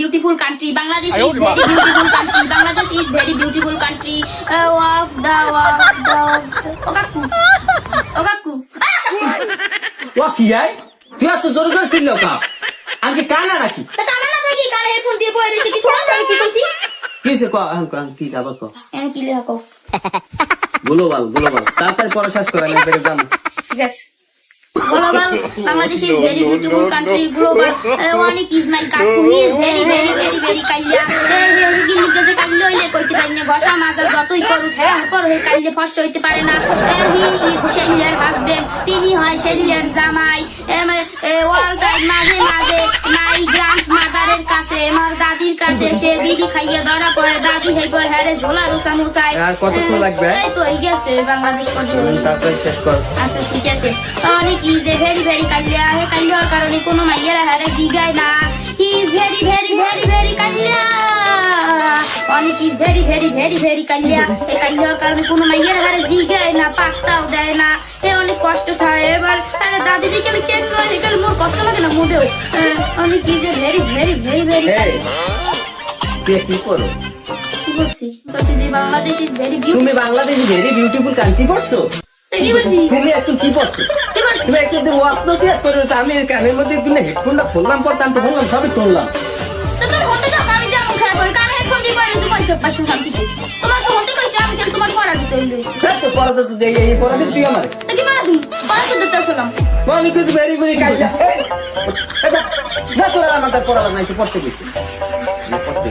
beautiful country. Bangladesh is very beautiful country. Bangladesh is very beautiful country. Of the Okaku. Okaku. ও কি I তুই এত জোরে জোরে চিল্লো কা আমি কি কানা নাকি তা কানা না দেখি কানে হেডফোন দিয়ে বই রয়েছে কি শোনা যায় কি কইছি? কিসে ক কি যাবো ক আমি কি লেখা কও? গ্লোবাল তাড়াতাড়ি পড়া শেষ করে আমি বের যাবো ঠিক আছে। Global, Bangladesh is very beautiful country. Global, Onik is my country. He is very Kayah. কি লিখেছে কাইলে হইলে কইতে পারি না ঘষা মাজা যতই করুক হ্যাঁ পর হয়ে কাইলে ফষ্ট হইতে পারে না। হি ইজ শেলিয়ার হাজবেন্ড, তিনি হয় শেলিয়ার জামাই। অল টাইম মাঝে মাই গ্র্যান্ড মাদারের কাছে আমার দাদির কাছে সে বিড়ি খাইয়ে ধরা পড়ে দাদি হেই পর হ্যারে ঝোলা রোসা মোসাই। আর কতক্ষণ লাগবে? এই তো এই গেছে বাংলাদেশ পর্যন্ত। তাড়াতাড়ি শেষ কর আচ্ছা ঠিক আছে। অনেক ইজ ভেরি কালিয়া কালিয়ার কারণে কোনো মাইয়েরা হারে দিগায় না। হি ইজ ভেরি কালিয়া। অনেক ইজ ভেরি কালিয়া। এই কালিয়ার কারণে কোনো মাইয়েরা হারে দিগায় না, পাত্তাও দেয় না। এ অনেক কষ্ট খায়। এবার দাদি দিকে কেন নয় এখানে মোর কষ্ট লাগে না মোদেও। অনেক ইজ ভেরি এই তুই কি করো কি বলছি বলছি যে বাংলাদেশ ইজ ভেরি তুমি বাংলাদেশ ভেরি বিউটিফুল কান্ট্রি করছো কি বলছি তুমি একটু কি করছো কি বলছি তুমি একটু ওয়াচ নসিহত করে আমি কানের মধ্যে তুমি হেডফোনটা খুললাম পড়তাম তো বললাম সবই তুললাম তো তোর হতে দাও আমি যেমন খাই পড়ি কানে হেডফোন দিয়ে পড়ে তুই কইছ পাশে শান্তি তোমার তো হতে কইছে আমি কেন তোমার পড়া দিতে হইলো তো পড়াতে তো দেই এই পড়াতে তুই আমারে তো কি পড়া দিই পড়া তো দিতে আসলাম আমি কিন্তু ভেরি কাইলা যা তোরা আমাদের পড়ালাম না একটু পড়তে গেছি পড়তে